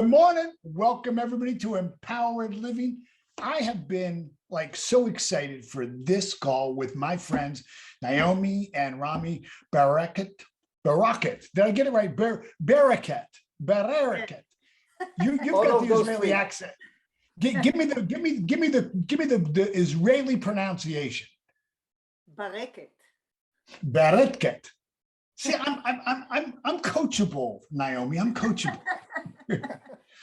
Good morning. Welcome everybody to Empowered Living. I have been so excited for this call with my friends, Naomi and Rami Barakat. Did I get it right? Barakat. You've got the Israeli accent. Give me the Israeli pronunciation. Barakat. See, I'm coachable, Naomi. I'm coachable.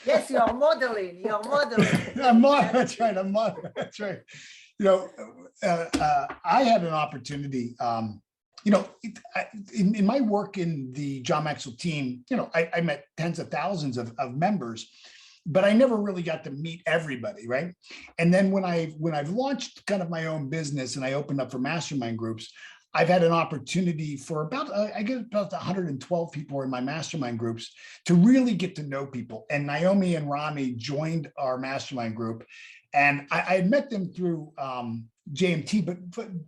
Yes, you're modeling. You're modeling. That's right. That's right. I had an opportunity. In my work in the John Maxwell team, I met tens of thousands of members, but I never really got to meet everybody, right? And then when I've launched kind of my own business and I opened up for mastermind groups, I've had an opportunity for about 112 people in my mastermind groups to really get to know people. And Naomi and Rami joined our mastermind group, and I had met them through JMT,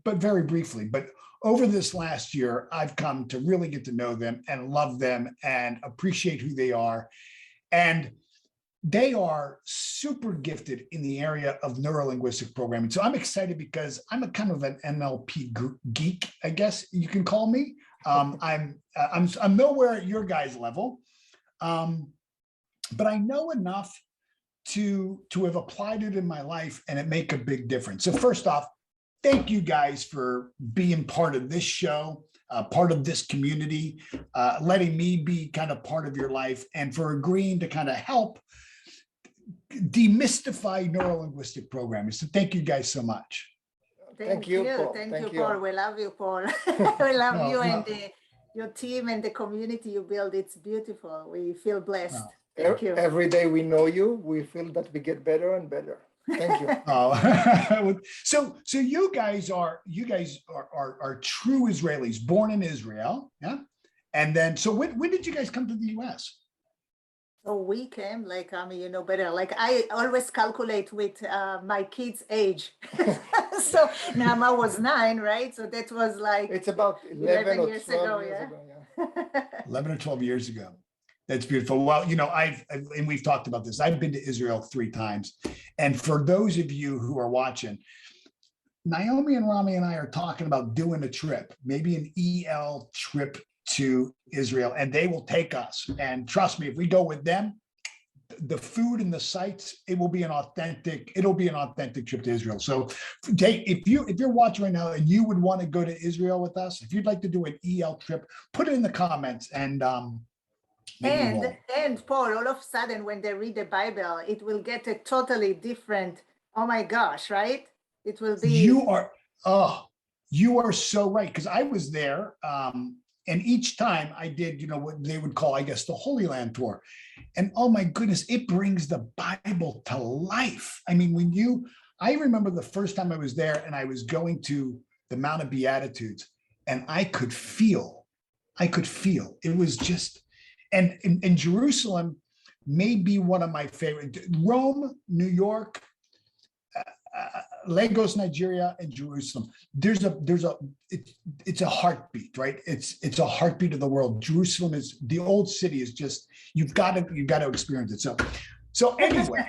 but very briefly. But over this last year, I've come to really get to know them and love them and appreciate who they are. And they are super gifted in the area of neuro-linguistic programming. So I'm excited because I'm a kind of an NLP geek, I guess you can call me. I'm nowhere at your guys' level, but I know enough to have applied it in my life and it make a big difference. So first off, thank you guys for being part of this show, part of this community, letting me be kind of part of your life, and for agreeing to kind of help demystify neuro-linguistic programming. So thank you guys so much. Thank you, Paul. Thank you, Paul. We love you, Paul. We love you and your team and the community you build. It's beautiful. We feel blessed. Thank you. Every day we know you, we feel that we get better and better. Thank you. So you guys are true Israelis, born in Israel, yeah? And then, so when did you guys come to the US? So we came, better. I always calculate with my kids' age. So Nama was 9, right? So that was it's about 11 years ago, yeah. 11 or 12 years ago. That's beautiful. Well, and we've talked about this. I've been to Israel 3 times. And for those of you who are watching, Naomi and Rami and I are talking about doing a trip, maybe an EL trip to Israel, and they will take us. And trust me, if we go with them, the food and the sights, it'll be an authentic trip to Israel. So if you're watching right now and you would want to go to Israel with us, if you'd like to do an EL trip, put it in the comments. And Paul, all of a sudden when they read the Bible, it will get a totally different, oh my gosh, right? It will be. You are so right. Because I was there, and each time I did, what they would call, I guess, the Holy Land tour. And oh my goodness, it brings the Bible to life. I mean, I remember the first time I was there and I was going to the Mount of Beatitudes, and I could feel, it was just, and in Jerusalem may be one of my favorite. Rome, New York, Lagos, Nigeria, and Jerusalem. It's a heartbeat, right? It's a heartbeat of the world. Jerusalem is, the old city is just, you've got to experience it. So anyway,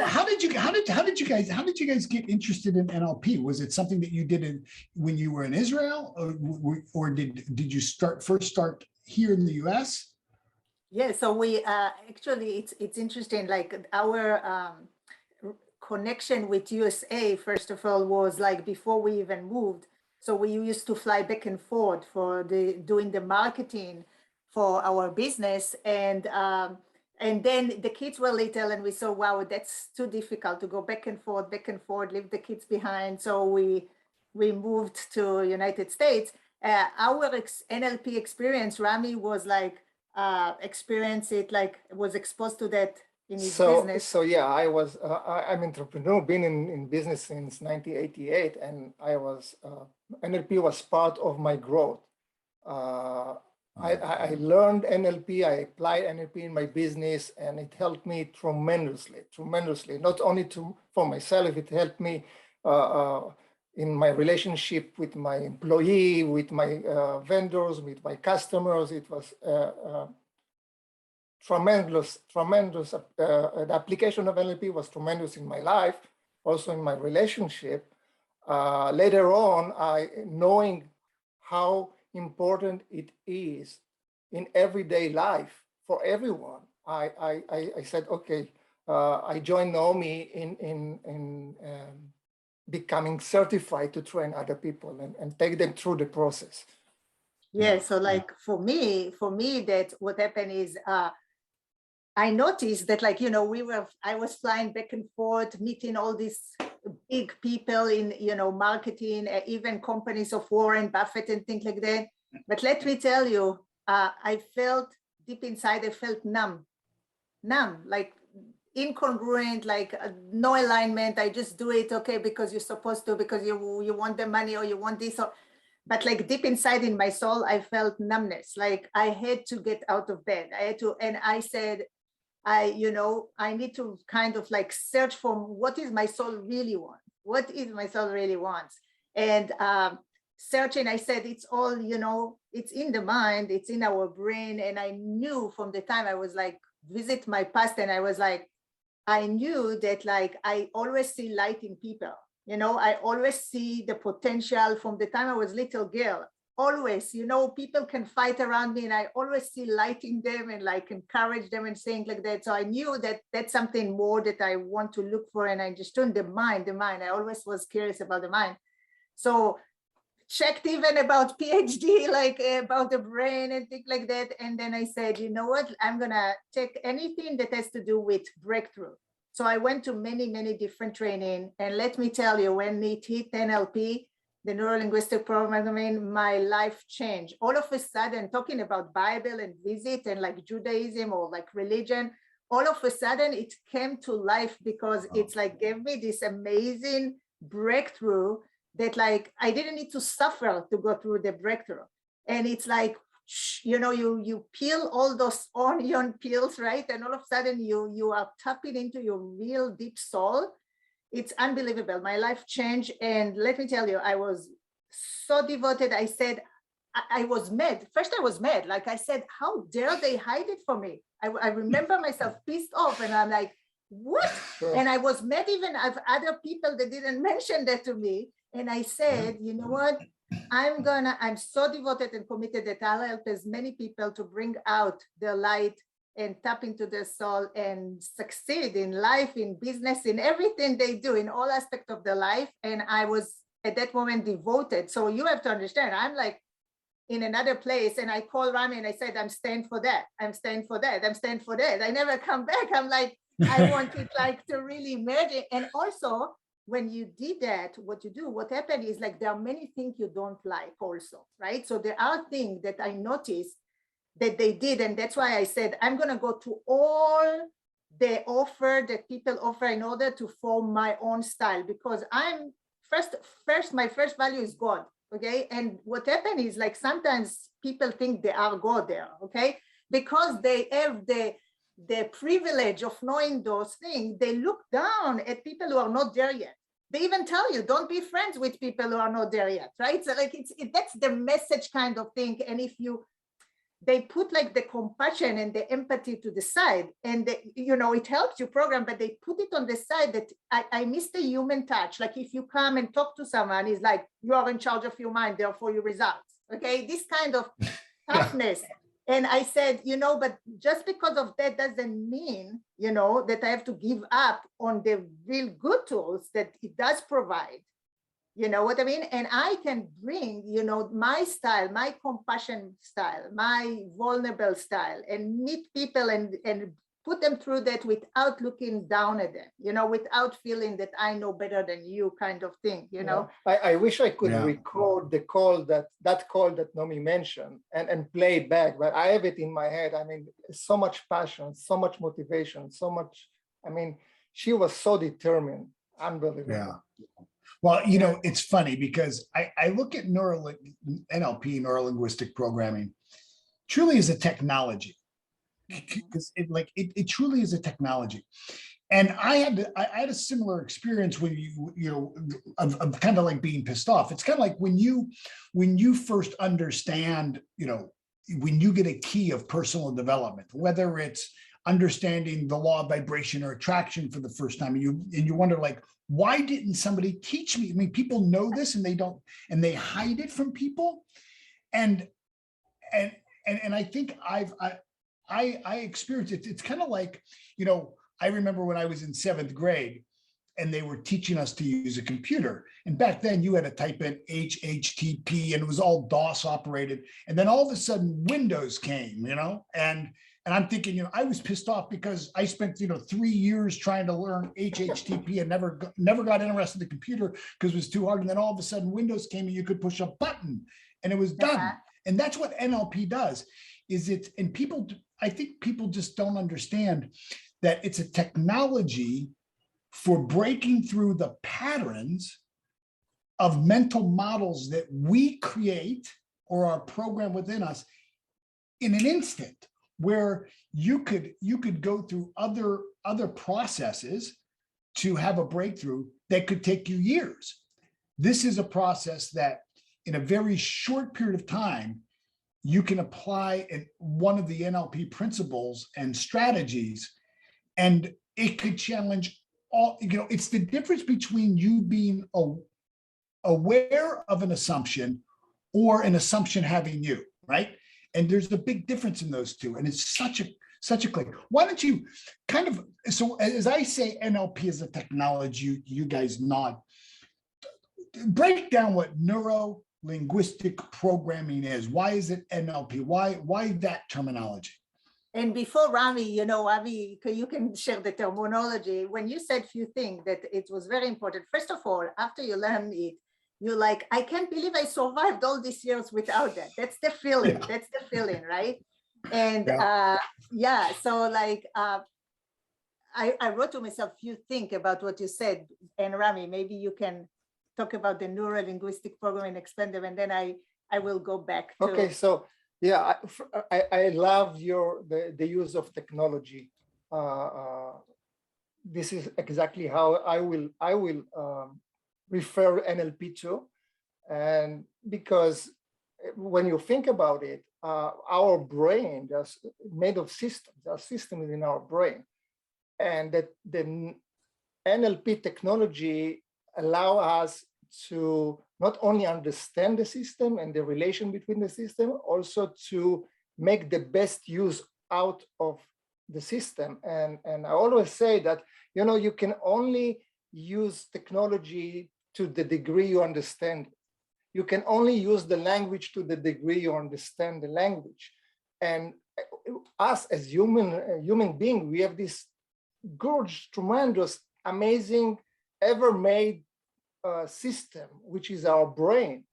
how did you guys get interested in NLP? Was it something that you did when you were in Israel, or did you first start here in the US? Yeah, so we actually, it's interesting, our connection with USA, first of all, was before we even moved. So we used to fly back and forth for doing the marketing for our business. And then the kids were little and we saw, wow, that's too difficult to go back and forth, leave the kids behind. So we moved to United States. Our NLP experience, Rami was experience it, was exposed to that in his business. So yeah, I'm an entrepreneur, been in business since 1988, and NLP was part of my growth. I learned NLP, I applied NLP in my business, and it helped me tremendously. Not only for myself, it helped me in my relationship with my employee, with my vendors, with my customers. It was tremendous. The application of NLP was tremendous in my life, also in my relationship. Later on, knowing how important it is in everyday life for everyone, I said, okay, I joined Naomi in becoming certified to train other people and take them through the process. Yeah, so like for me, that what happened is I noticed that, like, you know, I was flying back and forth, meeting all these big people in, you know, marketing, even companies of Warren Buffett and things like that. But let me tell you, I felt deep inside, I felt numb, like incongruent, like no alignment. I just do it, okay, because you're supposed to, because you want the money or you want this, or, but like deep inside in my soul, I felt numbness. Like I had to get out of bed. I had to, and I said, I need to kind of like search for what is my soul really want? What is my soul really wants? And searching, I said, it's all, you know, it's in the mind, it's in our brain. And I knew from the time I was like, visit my past, and I was like, I knew that, like, I always see light in people. You know, I always see the potential from the time I was little girl. Always, you know, people can fight around me and I always see light in them and like encourage them and saying like that. So I knew that that's something more that I want to look for. And I just turned the mind. I always was curious about the mind. So checked even about PhD, like about the brain and things like that. And then I said, you know what, I'm gonna take anything that has to do with breakthrough. So I went to many, many different training. And let me tell you, when it hit NLP, the neuro-linguistic programming, my life changed. All of a sudden, talking about Bible and visit and like Judaism or like religion, all of a sudden it came to life because it's like gave me this amazing breakthrough that like I didn't need to suffer to go through the breakthrough. And it's like, you know, you peel all those onion peels, right? And all of a sudden you are tapping into your real deep soul. It's unbelievable. My life changed. And let me tell you, I was so devoted. I said, I was mad. First, I was mad. Like I said, how dare they hide it from me? I remember myself pissed off and I'm like, what? Sure. And I was mad even of other people that didn't mention that to me. And I said, you know what? I'm so devoted and committed that I'll help as many people to bring out their light and tap into their soul and succeed in life, in business, in everything they do, in all aspects of their life. And I was at that moment devoted. So you have to understand, I'm like in another place and I called Rami and I said, I'm staying for that. I'm staying for that. I'm staying for that. I never come back. I'm like, I want it like to really merge it. And also when you did that, what happened is like, there are many things you don't like also, right? So there are things that I noticed that they did. And that's why I said, I'm going to go to all the offer that people offer in order to form my own style, because I'm my first value is God. Okay. And what happened is like, sometimes people think they are God there. Okay. Because they have the privilege of knowing those things, they look down at people who are not there yet. They even tell you, don't be friends with people who are not there yet, right? So like that's the message kind of thing. And if they put like the compassion and the empathy to the side, and it helps you program, but they put it on the side that I miss the human touch. Like if you come and talk to someone, it's like, you are in charge of your mind, therefore your results. Okay, this kind of toughness. And I said, but just because of that doesn't mean, that I have to give up on the real good tools that it does provide. You know what I mean? And I can bring, my style, my compassion style, my vulnerable style, and meet people and put them through that without looking down at them, without feeling that I know better than you kind of thing, I wish I could record the call that Nomi mentioned and play it back, but I have it in my head. I mean, so much passion, so much motivation, so much, she was so determined, unbelievable. Yeah. Well, it's funny because I look at NLP, neuro-linguistic programming, truly as a technology, because it truly is a technology. And I had a similar experience when of kind of like being pissed off. It's kind of like when you first understand, when you get a key of personal development, whether it's understanding the law of vibration or attraction for the first time, and you wonder, like, why didn't somebody teach me? I mean, people know this and they don't, and they hide it from people. And I think I experienced it. It's kind of like, you know, I remember when I was in 7th grade and they were teaching us to use a computer. And back then you had to type in HTTP and it was all DOS operated. And then all of a sudden Windows came, you know, and I'm thinking, you know, I was pissed off because I spent, you know, 3 years trying to learn HTTP and never got interested in the computer because it was too hard. And then all of a sudden Windows came and you could push a button and it was done. And that's what NLP does. And people, I think people just don't understand that it's a technology for breaking through the patterns of mental models that we create or are programmed within us in an instant, where you could go through other processes to have a breakthrough that could take you years. This is a process that in a very short period of time, you can apply one of the NLP principles and strategies, and it could challenge all, you know, it's the difference between you being aware of an assumption or an assumption having you, right? And there's a big difference in those two. And it's such a click. Why don't you kind of, so as I say, NLP is a technology, you guys nod, break down what neuro-linguistic programming is. Why is it NLP? Why that terminology? And before Rami, you know, Avi, you can share the terminology. When you said few things that it was very important. First of all, after you learn it, you're like, I can't believe I survived all these years without that. That's the feeling. Yeah. That's the feeling, right? And so like, I wrote to myself, you think about what you said, and Rami, maybe you can talk about the neuro-linguistic programming, expand them, and then I will go back to. Okay, so yeah, I love the use of technology. This is exactly how I will refer NLP to, and because when you think about it, our brain is made of systems. There are systems in our brain, and that the NLP technology allow us to not only understand the system and the relation between the system, also to make the best use out of the system. And I always say that, you know, you can only use technology to the degree you understand it. You can only use the language to the degree you understand the language. And us as human being, we have this gorgeous, tremendous, amazing, ever-made system, which is our brain.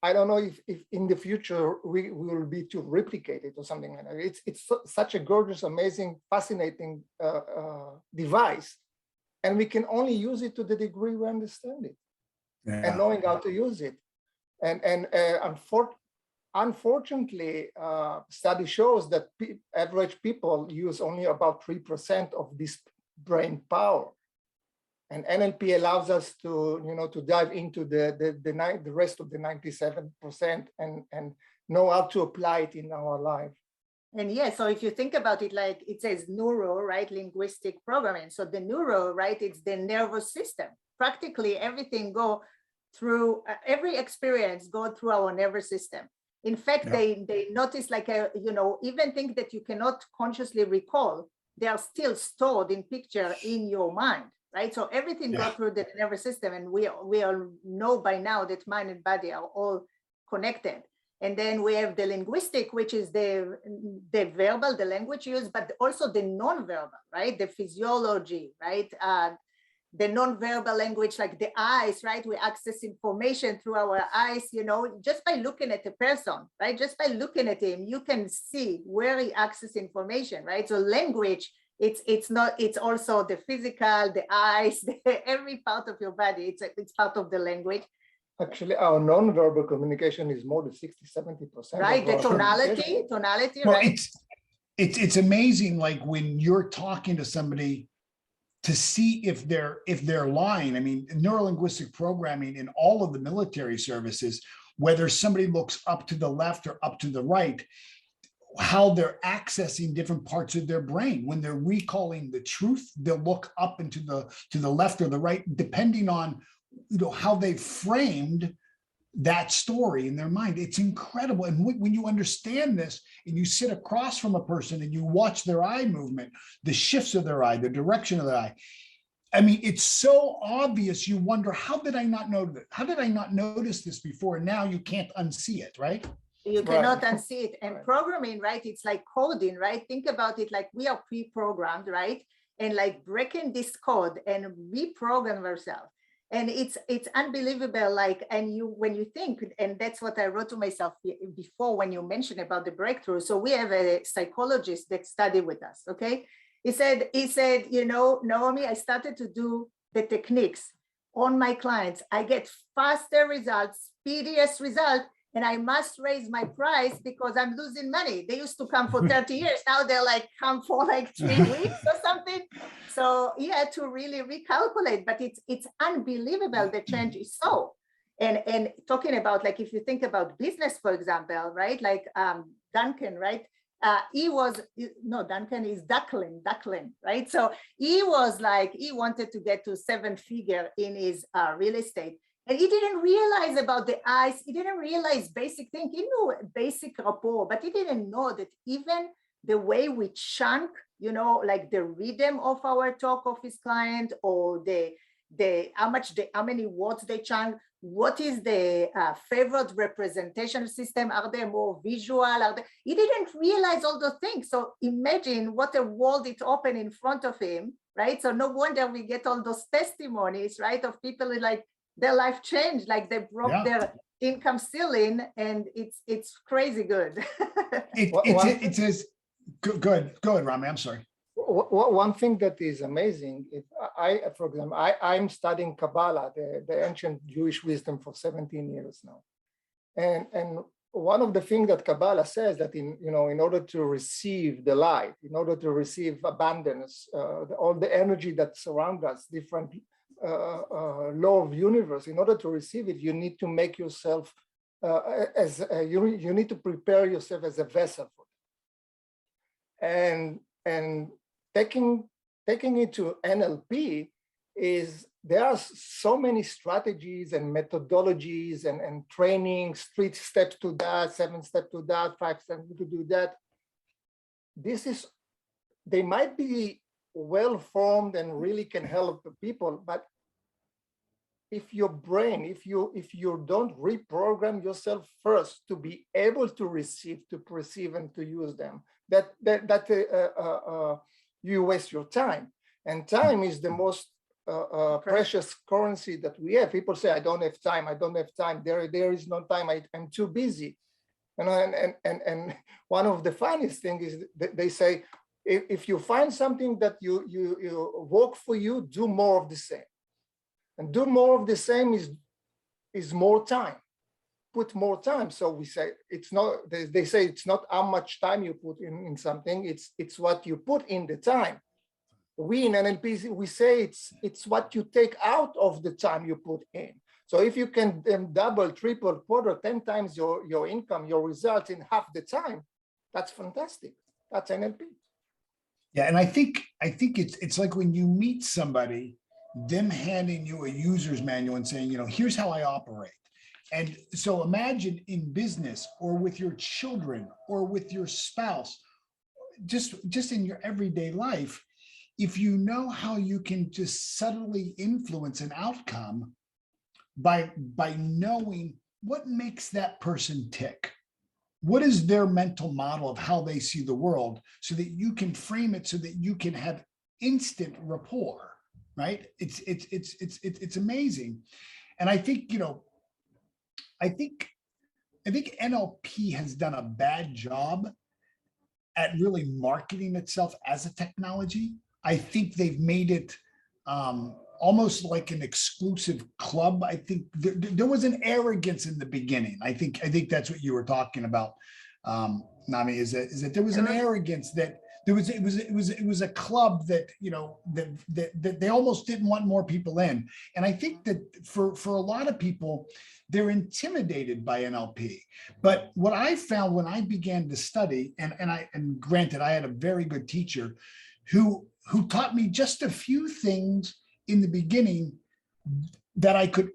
I don't know if in the future we will be to replicate it or something like that. It's such a gorgeous, amazing, fascinating device, and we can only use it to the degree we understand it, and knowing how to use it. And unfortunately, study shows that average people use only about 3% of this brain power. And NLP allows us to, you know, to dive into the rest of the 97% and know how to apply it in our life. And yeah, so if you think about it, like it says neuro, right, linguistic programming. So the neuro, right, it's the nervous system. Practically everything go through, every experience go through our nervous system. In fact, they notice, like, you know, even things that you cannot consciously recall, they are still stored in picture in your mind. Right, so everything goes through the nervous system, and we all know by now that mind and body are all connected. And then we have the linguistic, which is the verbal, the language used, but also the non-verbal, right? The physiology, right? The non-verbal language, like the eyes, right? We access information through our eyes, you know, just by looking at a person, right? Just by looking at him, you can see where he accesses information, right? So language, it's also the physical, the eyes, every part of your body. It's part of the language. Actually, our non-verbal communication is more than 60–70%. Right, the tonality, well, right? It's amazing, like when you're talking to somebody to see if they're lying. I mean, neurolinguistic programming in all of the military services, whether somebody looks up to the left or up to the right, how they're accessing different parts of their brain. When they're recalling the truth, they'll look up and to the left or the right, depending on, you know, how they framed that story in their mind. It's incredible. And when you understand this and you sit across from a person and you watch their eye movement, the shifts of their eye, the direction of their eye, I mean, it's so obvious. You wonder, how did I not know that? How did I not notice this before? And now you can't unsee it, right? You Right. cannot unsee it. And Right. programming, right? It's like coding, right? Think about it like we are pre-programmed, right? And like breaking this code and reprogram ourselves. And it's unbelievable. Like, and you, when you think, and that's what I wrote to myself before when you mentioned about the breakthrough. So we have a psychologist that studied with us. Okay. He said, you know, Naomi, I started to do the techniques on my clients. I get faster results, speediest result, and I must raise my price because I'm losing money. They used to come for 30 years. Now they're like, come for like 3 weeks or something. So he had to really recalculate, but it's unbelievable. The change is so. And talking about, like, if you think about business, for example, right? Like Duncan, right? Duncan is Duckling, right? So he was like, he wanted to get to 7-figure in his real estate. And he didn't realize about the eyes. He didn't realize basic thing. He knew basic rapport, but he didn't know that even the way we chunk, you know, like the rhythm of our talk of his client, or how many words they chunk, what is the favorite representation system? Are they more visual? He didn't realize all those things. So imagine what a world it opened in front of him, right? So no wonder we get all those testimonies, right, of people like their life changed, like they broke their income ceiling, and it's crazy good. It says, go ahead, Rami, I'm sorry. One thing that is amazing, if for example, I'm studying Kabbalah, the ancient Jewish wisdom, for 17 years now. And one of the things that Kabbalah says, that in order to receive the light, in order to receive abundance, all the energy that surrounds us, different law of universe, in order to receive it, you need to make yourself you need to prepare yourself as a vessel for it. And taking it to NLP is, there are so many strategies and methodologies and trainings, 3 steps to that, 7 steps to that, 5 steps to do that. They might be well formed and really can help the people, but if your brain, if you don't reprogram yourself first to be able to receive, to perceive, and to use them, you waste your time. And time is the most precious currency that we have. People say, I don't have time. There is no time. I'm too busy. And one of the funniest things is that they say, if you find something that you work for you, do more of the same. And do more of the same is more time. Put more time. So we say it's not. They say it's not how much time you put in something. It's what you put in the time. We in NLP, we say it's what you take out of the time you put in. So if you can double, triple, quarter, 10 times your income, your results in half the time, that's fantastic. That's NLP. Yeah, and I think it's like when you meet somebody, them handing you a user's manual and saying, here's how I operate. And so imagine in business, or with your children, or with your spouse, just in your everyday life, if you know how you can just subtly influence an outcome by knowing what makes that person tick. What is their mental model of how they see the world, so that you can frame it so that you can have instant rapport, right? It's amazing. And I think, I think NLP has done a bad job at really marketing itself as a technology. I think they've made it almost like an exclusive club. I think there was an arrogance in the beginning. I think that's what you were talking about, Nami, is that there was an arrogance that it was a club that, you know, that they almost didn't want more people in. And I think that for a lot of people, they're intimidated by NLP. But what I found when I began to study, and granted, I had a very good teacher who taught me just a few things in the beginning that I could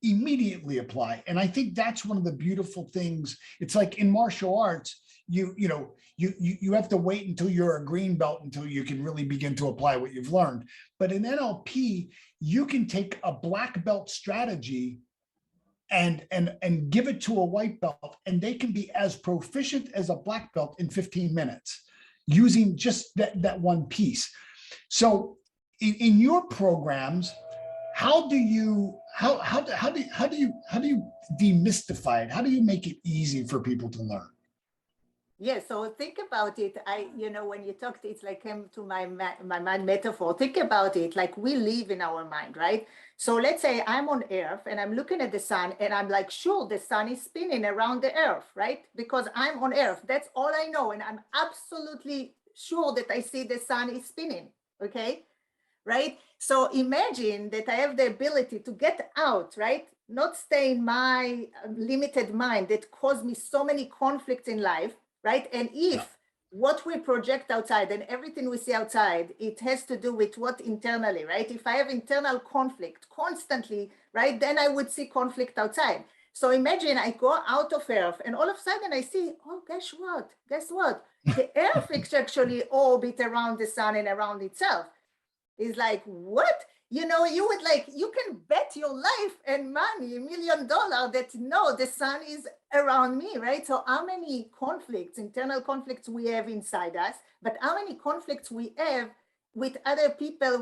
immediately apply. And I think that's one of the beautiful things. It's like in martial arts, you have to wait until you're a green belt until you can really begin to apply what you've learned. But in NLP, you can take a black belt strategy and give it to a white belt, and they can be as proficient as a black belt in 15 minutes using just that one piece. So in your programs, how do you demystify it? How do you make it easy for people to learn? Yeah, so think about it. When you talked, it's like came to my mind metaphor. Think about it like we live in our mind, right? So let's say I'm on Earth and I'm looking at the sun and I'm like, sure, the sun is spinning around the Earth, right? Because I'm on Earth. That's all I know. And I'm absolutely sure that I see the sun is spinning, okay? Right? So imagine that I have the ability to get out, right? Not stay in my limited mind that caused me so many conflicts in life, right? And if what we project outside and everything we see outside, it has to do with what internally, right? If I have internal conflict constantly, right, then I would see conflict outside. So imagine I go out of Earth and all of a sudden I see, oh, guess what? The Earth is actually orbit around the sun and around itself. It's like, what? You can bet your life and money, $1 million, that no, the sun is around me, right? So how many conflicts, internal conflicts we have inside us, but how many conflicts we have with other people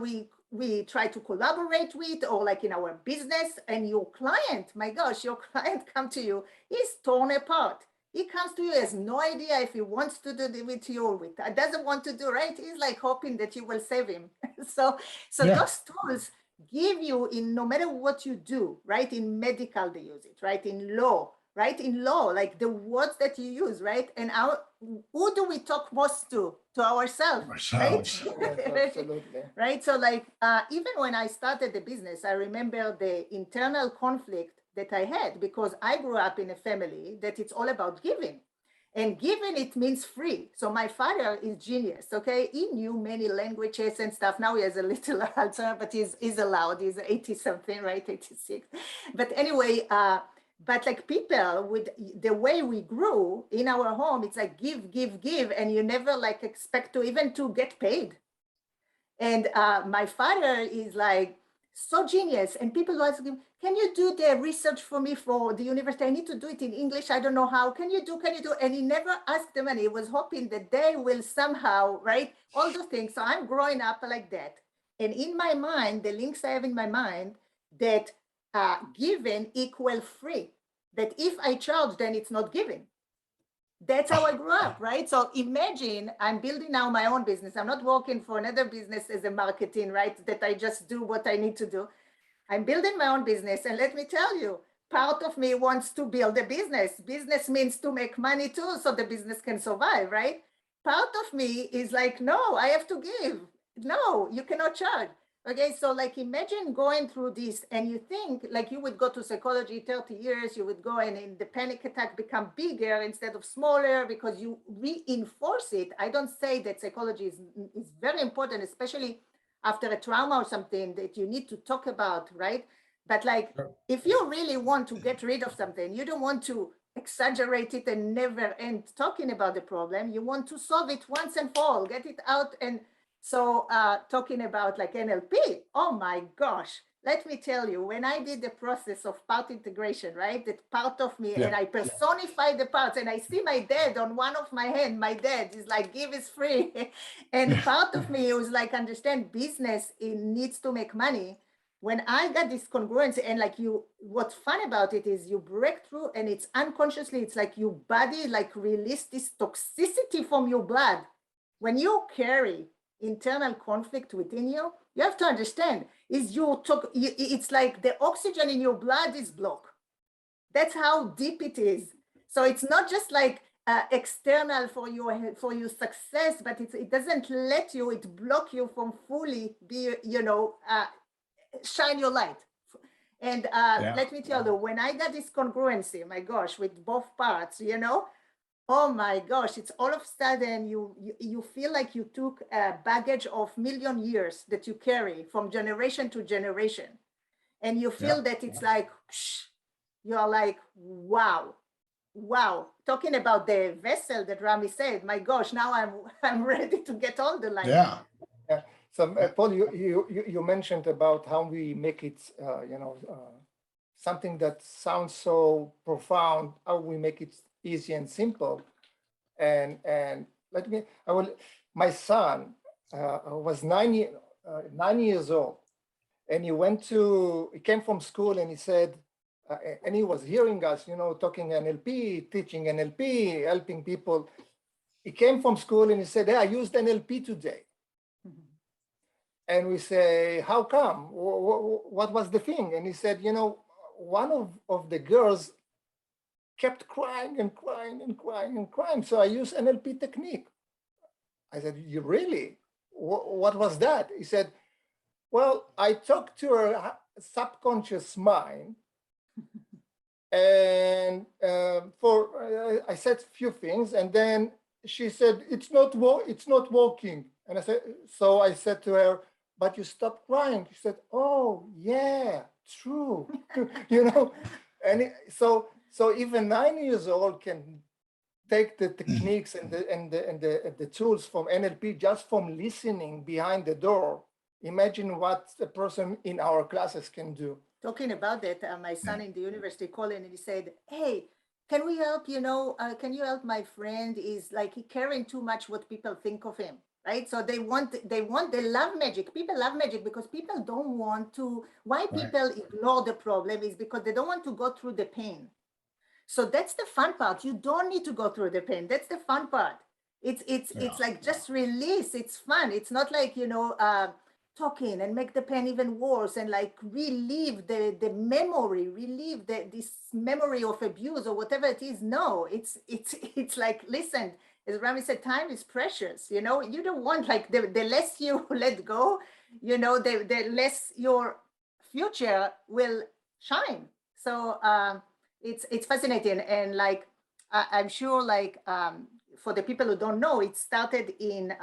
we try to collaborate with, or like in our business, and your client, my gosh, your client come to you, is torn apart. He comes to you, has no idea if he wants to do it with you or with, doesn't want to do, right? He's like hoping that you will save him. So those tools give you, in no matter what you do, right? In medical, they use it, right? In law, right? In law, like the words that you use, right? And who do we talk most to? To ourselves, right? Yes, absolutely. Right? So like, even when I started the business, I remember the internal conflict that I had, because I grew up in a family that it's all about giving, and giving, it means free. So my father is genius, okay? He knew many languages and stuff. Now he has a little Alzheimer, but he's allowed. He's 80 something, right? 86. But anyway, but like people, with the way we grew in our home, it's like give, and you never like expect to even to get paid. And my father is like so genius, and people ask him, can you do the research for me for the university? I need to do it in English. I don't know how. Can you do? And he never asked them, and he was hoping that they will somehow, right? All those things. So I'm growing up like that. And in my mind, the links I have in my mind, that given equal free, that if I charge, then it's not giving. That's how I grew up, right? So imagine I'm building now my own business. I'm not working for another business as a marketing, right? That I just do what I need to do. I'm building my own business. And let me tell you, part of me wants to build a business. Business means to make money too, so the business can survive, right? Part of me is like, no, I have to give. No, you cannot charge. Okay, so like imagine going through this, and you think like you would go to psychology 30 years, you would go and in the panic attack become bigger instead of smaller because you reinforce it. I don't say that psychology is very important, especially after a trauma or something that you need to talk about, right? But like, if you really want to get rid of something, you don't want to exaggerate it and never end talking about the problem. You want to solve it once and for all, get it out. And so talking about like NLP, oh my gosh, let me tell you, when I did the process of part integration, right, that part of me, and I personify the parts, and I see my dad on one of my hand, my dad is like, give is free. And part of me was like, understand business, it needs to make money. When I got this congruency, and like what's fun about it is you break through, and it's unconsciously, it's like your body like release this toxicity from your blood. When you carry internal conflict within you, you have to understand is it's like the oxygen in your blood is blocked. That's how deep it is. So it's not just like external for your success, but it doesn't let you, it block you from fully be, shine your light. And let me tell you, when I got this congruency, my gosh, with both parts, oh my gosh, it's all of a sudden you feel like you took a baggage of million years that you carry from generation to generation. And you feel that it's like, you're like, wow. Talking about the vessel that Rami said, my gosh, now I'm ready to get all the light. Yeah. So Paul, you mentioned about how we make it, something that sounds so profound, how we make it easy and simple. And my son was 9 years old, and he came from school and he said, and he was hearing us, talking NLP, teaching NLP, helping people. He came from school and he said, hey, I used NLP today. And we say, how come? What was the thing? And he said, one of the girls kept crying and crying and crying and crying. So I used NLP technique. I said, you really? What was that? He said, well, I talked to her subconscious mind. And I said a few things, and then she said, it's not working. And I said to her, but you stopped crying. She said, oh yeah, true. And so even 9 years old can take the techniques and the tools from NLP just from listening behind the door. Imagine what a person in our classes can do. Talking about that, my son in the university called in and he said, hey, can we help, can you help my friend is like he caring too much what people think of him, right? So they love magic. People love magic because people don't want to, why people ignore the problem is because they don't want to go through the pain. So that's the fun part. You don't need to go through the pain. That's the fun part. It's like just release. It's fun. It's not like, talking and make the pain even worse and like relieve the memory, relieve this memory of abuse or whatever it is. No, it's like, listen, as Rami said, time is precious. You don't want like the less you let go, the less your future will shine. So it's fascinating. And like, I'm sure like for the people who don't know, it started in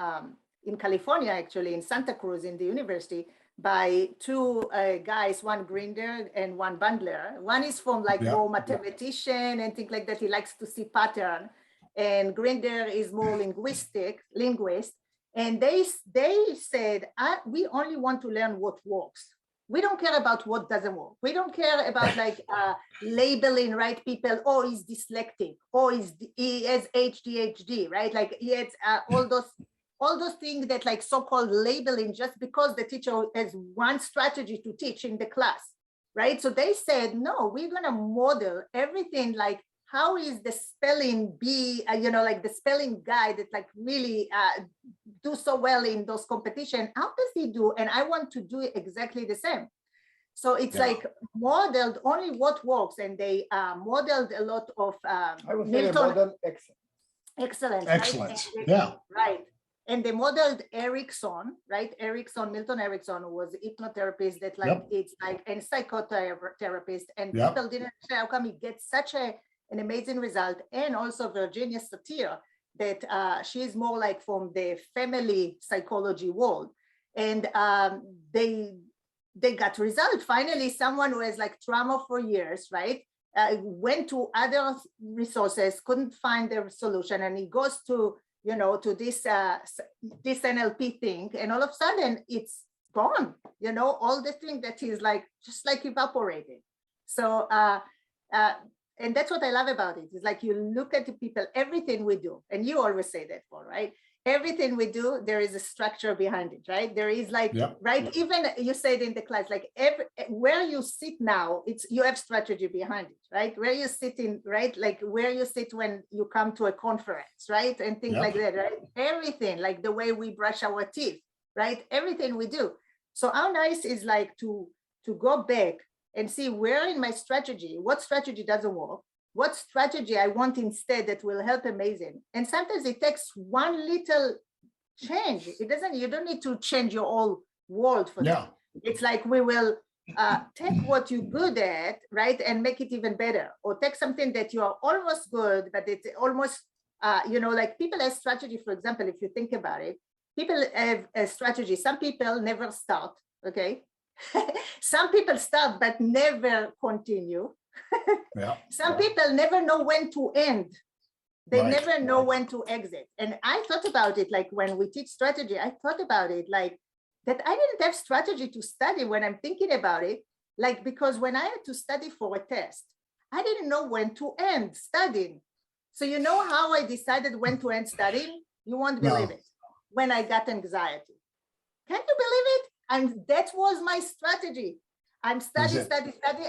California, actually, in Santa Cruz, in the university, by two guys, one grinder and one bundler. One is from like more mathematician and things like that. He likes to see pattern. And grinder is more linguist. And they said, we only want to learn what works. We don't care about what doesn't work. We don't care about like labeling, right? People, oh, he's dyslexic, or he has ADHD, right? Like he has all those things that like so-called labeling just because the teacher has one strategy to teach in the class, right? So they said, no, we're gonna model everything like how is the spelling bee, like the spelling guy that like really do so well in those competition, how does he do? And I want to do exactly the same. So it's like modeled only what works, and they modeled a lot of I would say model excellence. Excellence, right? Right. And they modeled Erickson, right? Milton Erickson was a hypnotherapist that like, it's like, and psychotherapist, and people didn't say how come he gets such an amazing result. And also Virginia Satir, that she's more like from the family psychology world. And they got result. Finally, someone who has like trauma for years, right? Went to other resources, couldn't find the solution. And he goes to this NLP thing, and all of a sudden it's gone. All the thing that is like just like evaporated. So and that's what I love about it. It's like you look at the people, everything we do, and you always say that, Paul, right? Everything we do, there is a structure behind it, right? There is like, right? Even you said in the class, like where you sit now, you have strategy behind it, right? Where you sit in, right? Like where you sit when you come to a conference, right? And things like that, right? Everything, like the way we brush our teeth, right? Everything we do. So how nice is like to go back and see where in my strategy, what strategy doesn't work, what strategy I want instead that will help amazing. And sometimes it takes one little change. It doesn't, you don't need to change your whole world for that. It's like we will take what you're good at, right, and make it even better, or take something that you are almost good, but it's almost, you know, like people have strategy, for example, if you think about it, people have a strategy. Some people never start, okay? Some people start, but never continue. Some people never know when to end. They never know when to exit. And I thought about it, like when we teach strategy, I thought about it like, that I didn't have strategy to study when I'm thinking about it, like, because when I had to study for a test, I didn't know when to end studying. So you know how I decided when to end studying? You won't believe it. When I got anxiety. Can you believe it? That was my strategy. I'm study.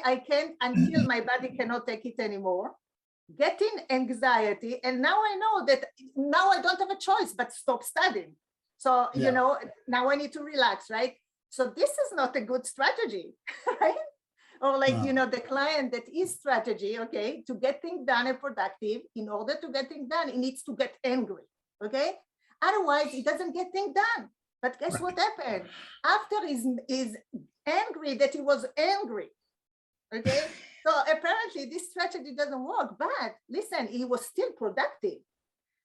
I can't until my body cannot take it anymore. Getting anxiety. And now I know that now I don't have a choice but stop studying. So, you know, now I need to relax, right? So this is not a good strategy, right? Or like, you know, the client that is strategy, okay, to get things done and productive, in order to get things done, it needs to get angry, okay? Otherwise, it doesn't get things done. But guess what happened? After he's angry that he was angry, okay? So apparently this strategy doesn't work, but listen, he was still productive.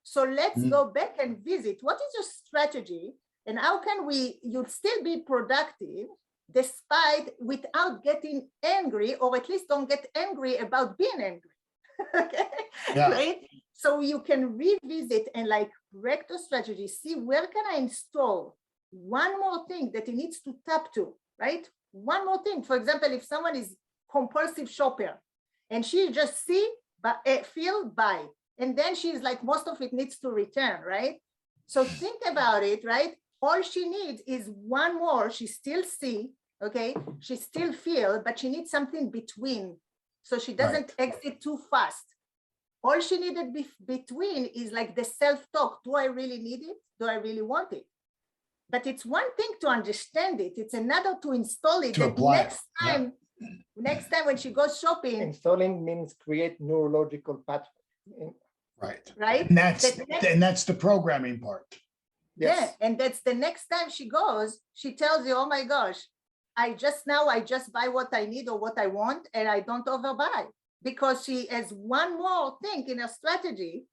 So let's go back and visit what is your strategy and how can you'll still be productive despite, without getting angry, or at least don't get angry about being angry. Okay, right? So you can revisit and like break the strategy, see where can I install one more thing that he needs to tap to, right? One more thing. For example, if someone is compulsive shopper and she just see, but feel, buy. And then she's like, most of it needs to return, right? So think about it, right? All she needs is one more. She still see, okay? She still feel, but she needs something between. So she doesn't exit too fast. All she needed between is like the self-talk. Do I really need it? Do I really want it? But it's one thing to understand it. It's another to install it. To apply next time when she goes shopping. Installing means create neurological pathway. Right. And that's the programming part. Yes. Yeah, and that's the next time she goes, she tells you, oh my gosh, I just buy what I need or what I want, and I don't overbuy, because she has one more thing in her strategy,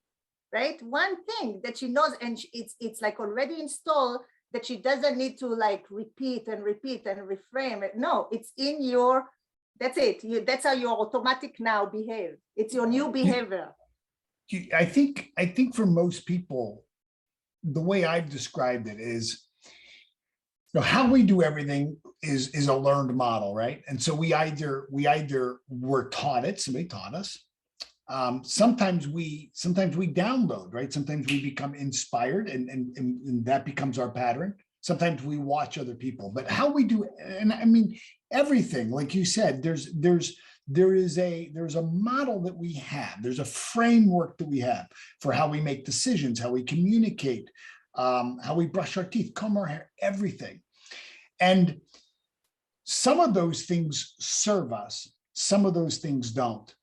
right? One thing that she knows, and it's like already installed, that she doesn't need to like repeat and reframe it. No, it's in your, that's it. That's how your automatic now behave. It's your new behavior. I think for most people, the way I've described it is, you know, how we do everything is a learned model, right? And so we either were taught it, somebody taught us. Sometimes we download, right? Sometimes we become inspired, and that becomes our pattern. Sometimes we watch other people, but how we do, and I mean everything, like you said, there's a model that we have. There's a framework that we have for how we make decisions, how we communicate, how we brush our teeth, comb our hair, everything. And some of those things serve us, some of those things don't.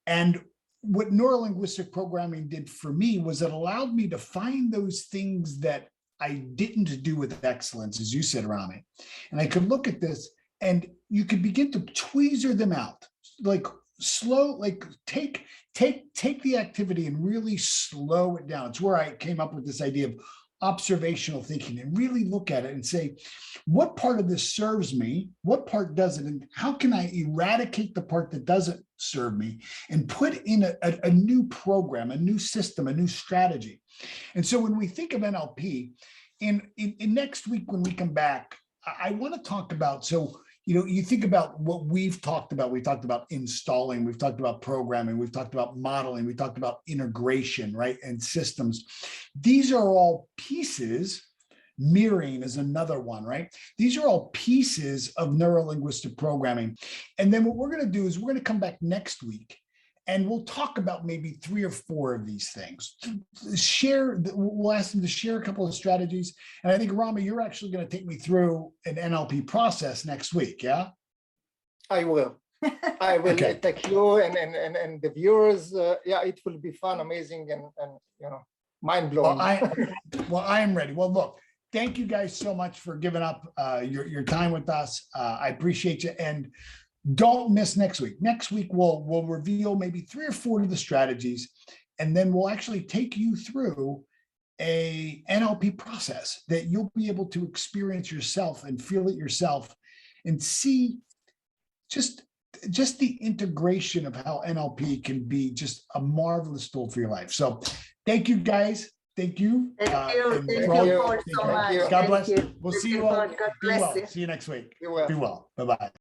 And what neurolinguistic programming did for me was it allowed me to find those things that I didn't do with excellence, as you said, Rami. And I could look at this and you could begin to tweezer them out, like slow, like take the activity and really slow it down. It's where I came up with this idea of observational thinking, and really look at it and say, what part of this serves me? What part doesn't? And how can I eradicate the part that doesn't serve me and put in a new program, a new system, a new strategy? And so when we think of NLP, in next week, when we come back, I want to talk about, so, you know, you think about what we've talked about. We talked about installing, we've talked about programming, we've talked about modeling, we talked about integration, right? And systems. These are all pieces. Mirroring is another one, right? These are all pieces of neurolinguistic programming. And then what we're going to do is we're going to come back next week and we'll talk about maybe 3 or 4 of these things. We'll ask them to share a couple of strategies. And I think, Rami, you're actually going to take me through an NLP process next week, yeah? I will. I will Okay. take you and the viewers. Yeah, it will be fun, amazing, and mind blowing. Well, I am ready. Well, look, thank you guys so much for giving up your time with us. I appreciate you. And don't miss next week. Next week, we'll reveal maybe 3 or 4 of the strategies, and then we'll actually take you through a NLP process that you'll be able to experience yourself and feel it yourself and see just the integration of how NLP can be just a marvelous tool for your life. So thank you guys. Thank you. Thank you. And Thank for all you your- Paul, thank so you. much. God Thank bless. you. We'll see Looking you all. forward. God Be bless well. you. See you next week. Be well. Be well. Bye-bye.